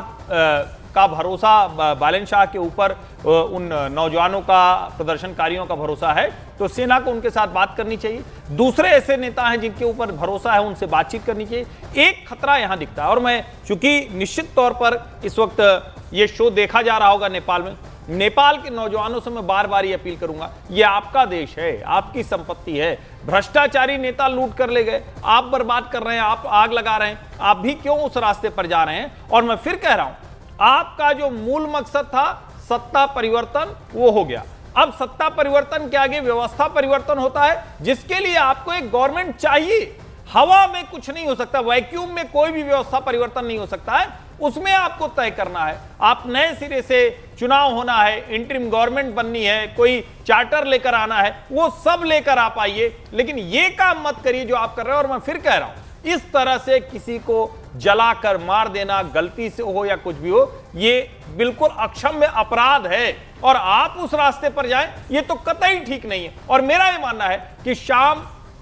D: का भरोसा, बालेन शाह के ऊपर उन नौजवानों का, प्रदर्शनकारियों का भरोसा है, तो सेना को उनके साथ बात करनी चाहिए। दूसरे ऐसे नेता हैं जिनके ऊपर भरोसा है, उनसे बातचीत करनी चाहिए। एक खतरा यहां दिखता है, और मैं चूंकि निश्चित तौर पर इस वक्त ये शो देखा जा रहा होगा नेपाल में, नेपाल के नौजवानों से मैं बार बार ये अपील करूंगा, ये आपका देश है, आपकी संपत्ति है। भ्रष्टाचारी नेता लूट कर ले गए, आप बर्बाद कर रहे हैं, आप आग लगा रहे हैं, आप भी क्यों उस रास्ते पर जा रहे हैं? और मैं फिर कह रहा हूं, आपका जो मूल मकसद था सत्ता परिवर्तन, वो हो गया। अब सत्ता परिवर्तन के आगे व्यवस्था परिवर्तन होता है, जिसके लिए आपको एक गवर्नमेंट चाहिए। हवा में कुछ नहीं हो सकता, वैक्यूम में कोई भी व्यवस्था परिवर्तन नहीं हो सकता है, उसमें आपको तय करना है। आप नए सिरे से चुनाव होना है, इंटरिम गवर्नमेंट बननी है, कोई चार्टर लेकर आना है, वो सब लेकर आप आइए, लेकिन ये काम मत करिए जो आप कर रहे हो। और मैं फिर कह रहा हूं, इस तरह से किसी को जलाकर मार देना, गलती से हो या कुछ भी हो, ये बिल्कुल अक्षम्य अपराध है, और आप उस रास्ते पर जाएं, ये तो कतई ठीक नहीं है। और मेरा ये मानना है कि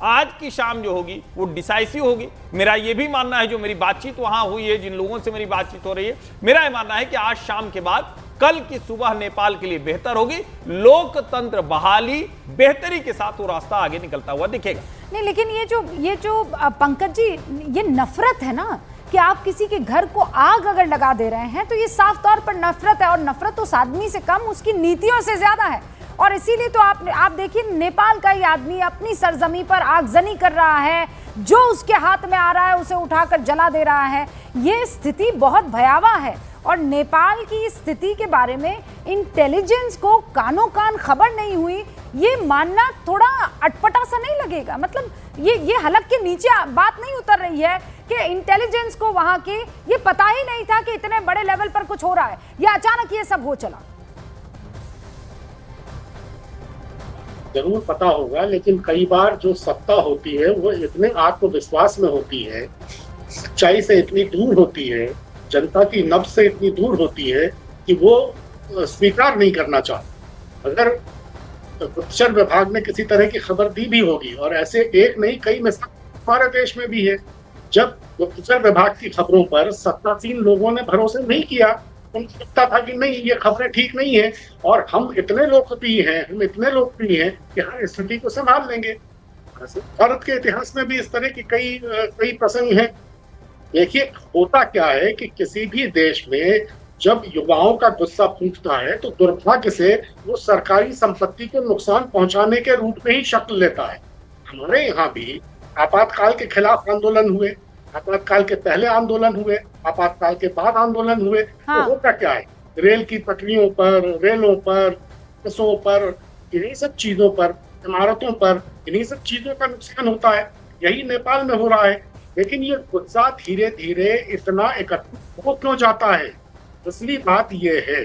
D: आज की शाम जो होगी वो डिसाइसिव होगी। मेरा ये भी मानना है, जो मेरी बातचीत वहां हुई है, जिन लोगों से मेरी बातचीत हो रही है, मेरा ये मानना है कि आज शाम के बाद कल की सुबह नेपाल के लिए बेहतर होगी। लोकतंत्र बहाली, बेहतरी के साथ वो रास्ता आगे निकलता हुआ दिखेगा।
A: नहीं, लेकिन ये जो पंकज जी, ये नफरत है ना, कि आप किसी के घर को आग अगर लगा दे रहे हैं तो ये साफ तौर पर नफरत है, और नफरत उस आदमी से कम उसकी नीतियों से ज्यादा है। और इसीलिए तो आप देखिए, नेपाल का ये आदमी अपनी सरजमी पर आगजनी कर रहा है, जो उसके हाथ में आ रहा है उसे उठाकर जला दे रहा है। ये स्थिति बहुत भयावह है, और नेपाल की स्थिति के बारे में इंटेलिजेंस को कानों कान खबर नहीं हुई, ये मानना थोड़ा अटपटा सा नहीं लगेगा? मतलब ये हलक के नीचे बात नहीं उतर रही है कि इंटेलिजेंस को वहां के ये पता ही नहीं था कि इतने बड़े लेवल पर कुछ हो रहा है, या अचानक ये सब हो चला?
F: जरूर पता होगा, लेकिन कई बार जो सत्ता होती है वो इतने आत्मविश्वास में होती है, सच्चाई से इतनी दूर होती है, जनता की नब्ज से इतनी दूर होती है कि वो स्वीकार नहीं करना चाहती। अगर गुप्तचर विभाग ने किसी तरह की खबर दी भी होगी, और ऐसे एक नहीं कई मिसाल हमारे देश में भी है, जब गुप्तचर विभाग की खबरों पर सत्तासीन लोगों ने भरोसा नहीं किया, उनको लगता था कि नहीं, ये खबरें ठीक नहीं है, और हम इतने लोकप्रिय हैं, हम इतने लोकप्रिय हैं कि हम स्थिति को संभाल लेंगे। भारत के इतिहास में भी इस तरह की कई प्रसंग हैं। देखिए, होता क्या है कि किसी भी देश में जब युवाओं का गुस्सा फूटता है तो दुर्भाग्य से वो सरकारी संपत्ति को नुकसान पहुंचाने के रूप में ही शक्ल लेता है। हमारे यहाँ भी आपातकाल के खिलाफ आंदोलन हुए, आपातकाल के पहले आंदोलन हुए, आपातकाल के बाद आंदोलन हुए। हाँ। तो होता क्या है, रेल की पटरियों पर, रेलों पर, बसों पर, इन्हीं सब चीजों पर, इमारतों पर, इन्हीं सब चीजों का नुकसान होता है। यही नेपाल में हो रहा है। लेकिन ये गुस्सा धीरे धीरे इतना इकट्ठा हो क्यों जाता है? असली बात ये है,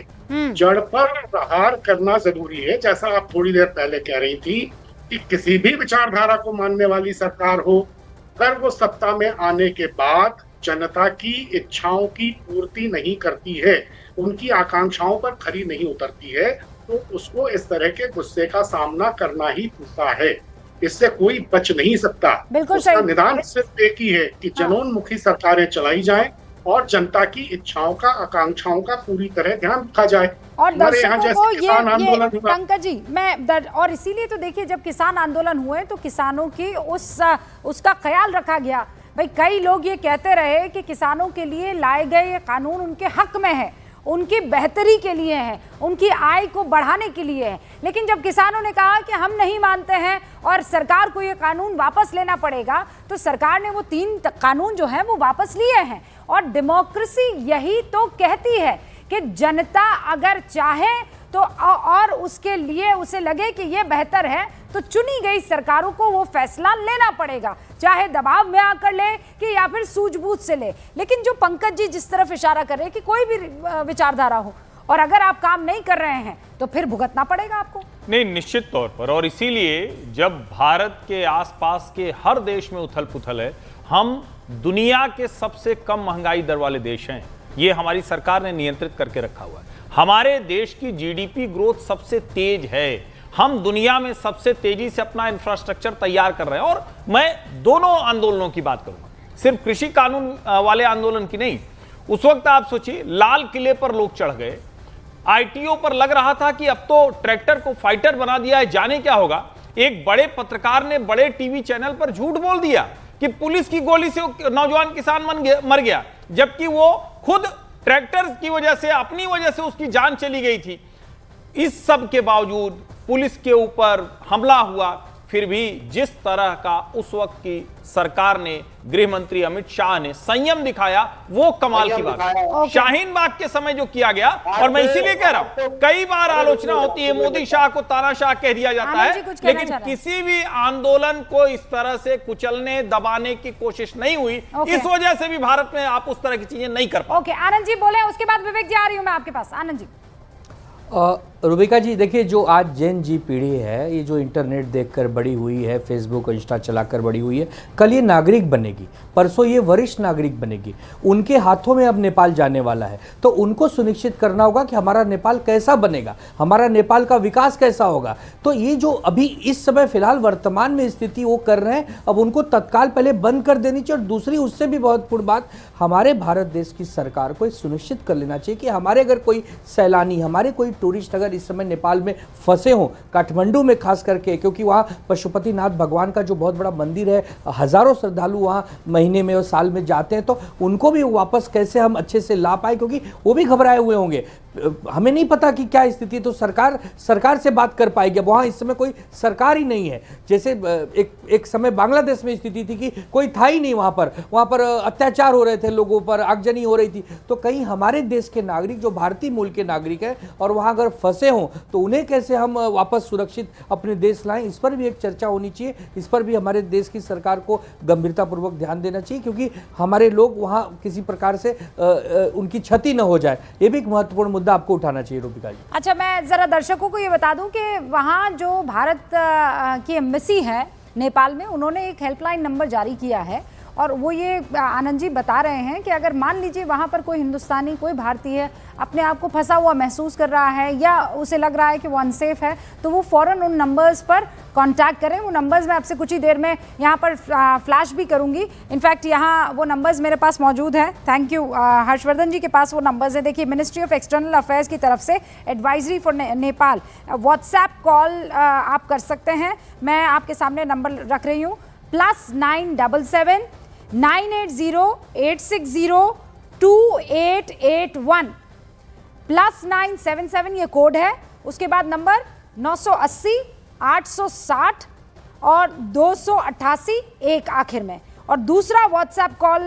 F: जड़ पर प्रहार करना जरूरी है। जैसा आप थोड़ी देर पहले कह रही थी कि किसी भी विचारधारा को मानने वाली सरकार हो, अगर वो सत्ता में आने के बाद जनता की इच्छाओं की पूर्ति नहीं करती है, उनकी आकांक्षाओं पर खरी नहीं उतरती है, तो उसको इस तरह के गुस्से का सामना करना ही पड़ता है। इससे कोई बच नहीं सकता।
A: बिल्कुल
F: उसका
A: सही।
F: निदान सिर्फ एक ही है कि जनोन्मुखी सरकारें चलाई जाएं और जनता की इच्छाओं का, आकांक्षाओं का पूरी तरह ध्यान रखा जाए।
A: और दर्शकों को ये
F: हुआ,
A: पंकज जी, और इसीलिए तो देखिए, जब किसान आंदोलन हुए तो किसानों की उसका ख्याल रखा गया। भाई, कई लोग ये कहते रहे कि किसानों के लिए लाए गए ये कानून उनके हक में है, उनकी बेहतरी के लिए है, उनकी आय को बढ़ाने के लिए है। लेकिन जब किसानों ने कहा कि हम नहीं मानते हैं और सरकार को ये कानून वापस लेना पड़ेगा, तो सरकार ने वो 3 कानून जो हैं वो वापस लिए हैं। और डेमोक्रेसी यही तो कहती है कि जनता अगर चाहे तो और उसके लिए उसे लगे कि ये बेहतर है, तो चुनी गई सरकारों को वो फैसला लेना पड़ेगा, चाहे दबाव में आकर ले कि या फिर सूझबूझ से ले। लेकिन जो पंकज जी जिस तरफ इशारा कर रहे हैं कि कोई भी विचारधारा हो और अगर आप काम नहीं कर रहे हैं तो फिर भुगतना पड़ेगा आपको।
D: नहीं, निश्चित तौर पर। और इसीलिए जब भारत के आसपास के हर देश में उथल पुथल है, हम दुनिया के सबसे कम महंगाई दर वाले देश हैं, ये हमारी सरकार ने नियंत्रित करके रखा हुआ है। हमारे देश की जीडीपी ग्रोथ सबसे तेज है, हम दुनिया में सबसे तेजी से अपना इंफ्रास्ट्रक्चर तैयार कर रहे हैं। और मैं दोनों आंदोलनों की बात करूंगा, सिर्फ कृषि कानून वाले आंदोलन की नहीं। उस वक्त आप सोचिए, लाल किले पर लोग चढ़ गए, आईटीओ पर लग रहा था कि अब तो ट्रैक्टर को फाइटर बना दिया है, जाने क्या होगा। एक बड़े पत्रकार ने बड़े टीवी चैनल पर झूठ बोल दिया कि पुलिस की गोली से नौजवान किसान मर गया, जबकि वो खुद ट्रैक्टर की वजह से, अपनी वजह से उसकी जान चली गई थी। इस सब के बावजूद पुलिस के ऊपर हमला हुआ, फिर भी जिस तरह का उस वक्त की सरकार ने, गृह मंत्री अमित शाह ने संयम दिखाया, वो कमाल की बात है। शाहीन बाग के समय जो किया गया, और मैं इसीलिए कह रहा हूं, कई बार आलोचना होती है, मोदी शाह को तानाशाह कह दिया जाता है, लेकिन किसी भी आंदोलन को इस तरह से कुचलने, दबाने की कोशिश नहीं हुई। इस वजह से भी भारत में आप उस तरह की चीजें नहीं कर पाते।
A: आनंद जी बोले, उसके बाद विवेक जी आ रही हूं मैं आपके पास। आनंद जी।
E: रुबिका जी, देखिए, जो आज जेन जी पीढ़ी है, ये जो इंटरनेट देखकर बड़ी हुई है, फेसबुक इंस्टा चलाकर बड़ी हुई है, कल ये नागरिक बनेगी, परसों ये वरिष्ठ नागरिक बनेगी। उनके हाथों में अब नेपाल जाने वाला है, तो उनको सुनिश्चित करना होगा कि हमारा नेपाल कैसा बनेगा, हमारा नेपाल का विकास कैसा होगा। तो ये जो अभी इस समय फिलहाल वर्तमान में स्थिति वो कर रहे हैं, अब उनको तत्काल पहले बंद कर देनी चाहिए। और दूसरी, उससे भी बहुत पूर्ण बात, हमारे भारत देश की सरकार को सुनिश्चित कर लेना चाहिए कि हमारे अगर कोई सैलानी, हमारे कोई टूरिस्ट अगर इस समय नेपाल में फंसे हों, काठमांडू में खास करके, क्योंकि वहाँ पशुपतिनाथ भगवान का जो बहुत बड़ा मंदिर है, हजारों श्रद्धालु वहाँ महीने में और साल में जाते हैं, तो उनको भी वापस कैसे हम अच्छे से ला पाए, क्योंकि वो भी घबराए हुए होंगे। हमें नहीं पता कि क्या स्थिति, तो सरकार से बात कर पाएगी। वहाँ इस समय कोई सरकार ही नहीं है। जैसे एक समय बांग्लादेश में स्थिति थी कि कोई था ही नहीं वहाँ पर अत्याचार हो रहे थे लोगों पर, आगजनी हो रही थी। तो कहीं हमारे देश के नागरिक जो भारतीय मूल के नागरिक हैं और वहाँ अगर फंसे हों, तो उन्हें कैसे हम वापस सुरक्षित अपने देश लाएं, इस पर भी एक चर्चा होनी चाहिए। इस पर भी हमारे देश की सरकार को गंभीरतापूर्वक ध्यान देना चाहिए, क्योंकि हमारे लोग वहाँ किसी प्रकार से उनकी क्षति न हो जाए। ये भी एक महत्वपूर्ण मुद्दा आपको उठाना चाहिए, रूपिका जी।
A: अच्छा, मैं जरा दर्शकों को ये बता दूं कि वहाँ जो भारत की एम्बेसी है नेपाल में, उन्होंने एक हेल्पलाइन नंबर जारी किया है, और वो ये आनंद जी बता रहे हैं कि अगर मान लीजिए वहाँ पर कोई हिंदुस्तानी, कोई भारतीय अपने आप को फंसा हुआ महसूस कर रहा है या उसे लग रहा है कि वो अनसेफ है, तो वो फ़ौरन उन नंबर्स पर कांटेक्ट करें। वो नंबर्स मैं आपसे कुछ ही देर में यहाँ पर फ्लैश भी करूँगी। इनफैक्ट यहाँ वो नंबर्स मेरे पास मौजूद हैं। थैंक यू, हर्षवर्धन जी के पास वो नंबर्स हैं। देखिए, मिनिस्ट्री ऑफ एक्सटर्नल अफेयर्स की तरफ से advisory for Nepal WhatsApp call आप कर सकते हैं। मैं आपके सामने नंबर रख रही हूँ, +977 980 860 2881, +977 ये कोड है। उसके बाद नंबर 980 860 और 288 1 आखिर में। और दूसरा व्हाट्सएप कॉल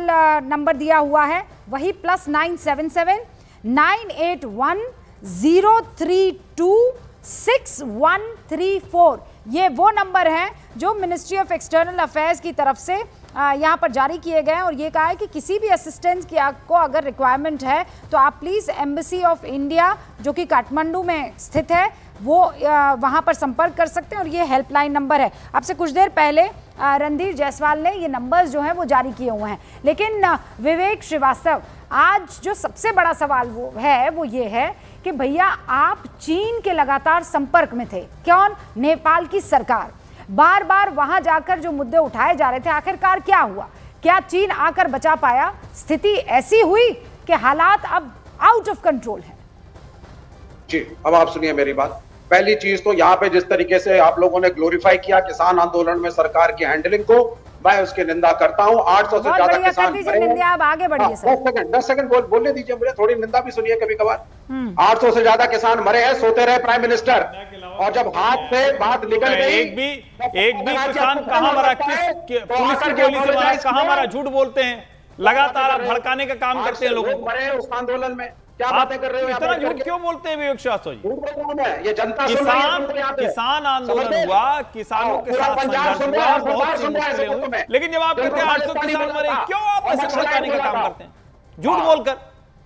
A: नंबर दिया हुआ है, वही +977 981 032 6134। ये वो नंबर हैं जो मिनिस्ट्री ऑफ एक्सटर्नल अफेयर्स की तरफ से यहाँ पर जारी किए गए हैं। और ये कहा है कि किसी भी असिस्टेंस की आपको अगर रिक्वायरमेंट है तो आप प्लीज़ एम्बेसी ऑफ इंडिया जो कि काठमांडू में स्थित है वो वहाँ पर संपर्क कर सकते हैं। और ये हेल्पलाइन नंबर है। आपसे कुछ देर पहले रणधीर जायसवाल ने ये नंबर्स जो हैं वो जारी किए हुए हैं। लेकिन विवेक श्रीवास्तव, आज जो सबसे बड़ा सवाल वो ये है कि भैया आप चीन के लगातार संपर्क में थे, कौन? नेपाल की सरकार। बार बार वहां जाकर जो मुद्दे उठाए जा रहे थे, आखिरकार क्या हुआ? क्या चीन आकर बचा पाया? स्थिति ऐसी हुई कि हालात अब आउट ऑफ कंट्रोल है।
C: जी, अब आप सुनिए मेरी बात। पहली चीज तो यहाँ पे जिस तरीके से आप लोगों ने ग्लोरीफाई किया किसान आंदोलन में सरकार की हैंडलिंग को, मैं उसकी निंदा करता हूँ। 800 से ज्यादा किसान
A: आगे बढ़िए सर।
C: 10 सेकंड बोलने दीजिए मुझे, थोड़ी निंदा भी सुनिए कभी कभार। 800 से ज्यादा किसान मरे हैं, सोते रहे प्राइम मिनिस्टर, और जब हाथ से बात निकल गई,
D: एक भी किसान कहाँ मरा? पुलिस की गोली से मरा? कहाँ मरा? झूठ बोलते हैं, लगातार आप भड़काने का काम करते हैं लोगों को।
C: मरे उस आंदोलन में, क्या बातें कर रहे हो?
D: इतना झूठ क्यों बोलते हैं विवेक श्रीवास्तव जी?
C: झूठ बोल रहा हूं मैं, ये जनता सुन रही है तुमको यहाँ पे।
D: किसान आंदोलन हुआ, किसानों के साथ संघर्ष हुआ, बहुत सी मुश्किलें हुई, लेकिन जब आप कहते हैं 800 किसान मरे, क्यों आप ऐसे भड़काने का काम करते हैं झूठ बोलकर?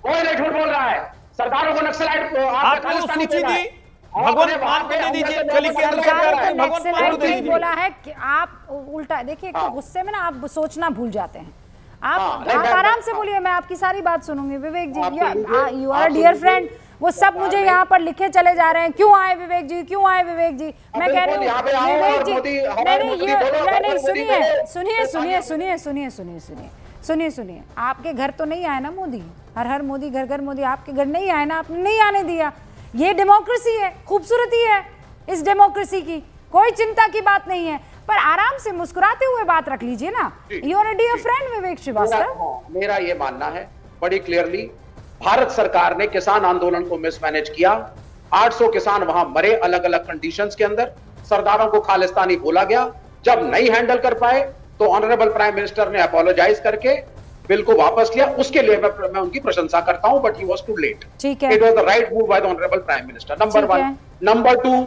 C: कोई नहीं झूठ बोल रहा है। सरदारों को नक्सलाइट
D: आपने वो सूची दी, भगवंत मान को दे दीजिए, चलिए केंद्र सरकार ने भगवंत मान को दे दीजिए।
A: बोला है कि आप उल्टा देखिए, गुस्से में ना आप सोचना भूल जाते हैं। आप आराम से बोलिए, मैं आपकी सारी बात सुनूंगी। विवेक जी, यू आर डियर फ्रेंड, वो सब मुझे यहाँ पर लिखे चले जा रहे हैं, क्यों आए विवेक जी, क्यों आए विवेक जी। मैं कह रही हूँ विवेक जी, नहीं सुनिए, आपके घर तो नहीं आए ना मोदी, हर हर मोदी, घर घर मोदी, आपके घर नहीं आए ना, आपने नहीं आने दिया। ये डेमोक्रेसी है, खूबसूरती है इस डेमोक्रेसी की, कोई चिंता की बात नहीं है, पर आराम से मुस्कुराते हुए बात रख लीजिए ना। You are a dear friend Vivek Srivastava.
C: मेरा ये मानना है बड़ी क्लियरली, भारत सरकार ने किसान आंदोलन को मिसमैनेज किया। 800 किसान वहां मरे अलग अलग कंडीशंस के अंदर। सरदारों को खालिस्तानी बोला गया। जब नहीं हैंडल कर पाए तो ऑनरेबल प्राइम मिनिस्टर ने अपोलोजाइज करके बिल को वापस लिया। उसके लिए मैं उनकी प्रशंसा करता हूं, but he was too late.
A: ठीक है,
C: it was the right move by the honourable prime minister, number 1। Number 2,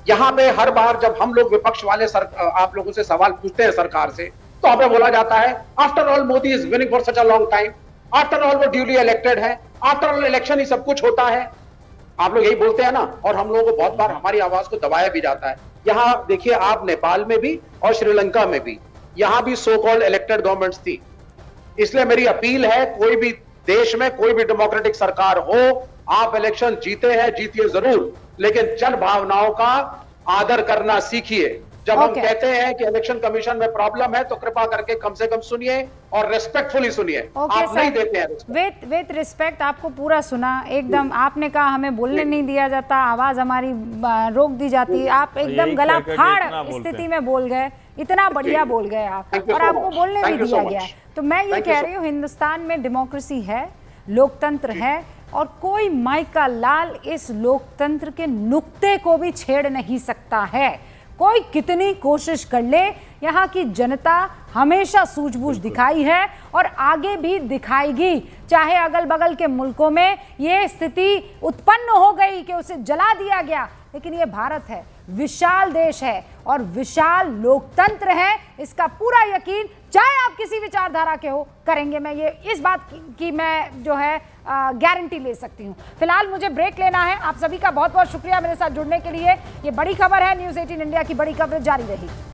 C: यहाँ पे हर बार जब हम लोग विपक्ष वाले आप लोगों से सवाल पूछते हैं सरकार से, तो हमें बोला जाता है after all Modi is winning for such a long time, after all वो ड्यूली इलेक्टेड है, आफ्टर ऑल इलेक्शन ही सब कुछ होता है। आप लोग यही बोलते हैं ना, और हम लोगों को बहुत बार हमारी आवाज को दबाया भी जाता है। यहाँ देखिए, आप नेपाल में भी और श्रीलंका में भी, यहाँ भी सो कॉल्ड इलेक्टेड गवर्नमेंट्स थी। इसलिए मेरी अपील है, कोई भी देश में कोई भी डेमोक्रेटिक सरकार हो, आप इलेक्शन जीते हैं, जीतिए जरूर, लेकिन जन भावनाओं का आदर करना सीखिए। जब हम कहते हैं कि इलेक्शन कमीशन में प्रॉब्लम है, तो कृपा करके कम से कम सुनिए और रेस्पेक्टफुली सुनिए। आप नहीं देते हैं
A: विथ रिस्पेक्ट, आपको पूरा सुना एकदम। आपने कहा हमें बोलने नहीं दिया जाता, आवाज हमारी रोक दी जाती, आप एकदम गला फाड़ स्थिति में बोल गए, इतना बढ़िया बोल गए आप, और आपको बोलने भी दिया गया। तो मैं ये कह रही हूँ, हिंदुस्तान में डेमोक्रेसी है, लोकतंत्र है, और कोई माइका लाल इस लोकतंत्र के नुक्ते को भी छेड़ नहीं सकता है। कोई कितनी कोशिश कर ले, यहाँ की जनता हमेशा सूझबूझ दिखाई है और आगे भी दिखाएगी। चाहे अगल बगल के मुल्कों में ये स्थिति उत्पन्न हो गई कि उसे जला दिया गया, लेकिन ये भारत है, विशाल देश है और विशाल लोकतंत्र है, इसका पूरा यकीन चाहे आप किसी विचारधारा के हो करेंगे। मैं ये इस बात की मैं जो है गारंटी ले सकती हूँ। फिलहाल मुझे ब्रेक लेना है। आप सभी का बहुत बहुत शुक्रिया मेरे साथ जुड़ने के लिए। ये बड़ी खबर है, न्यूज़ 18 इंडिया की बड़ी खबर जारी रही।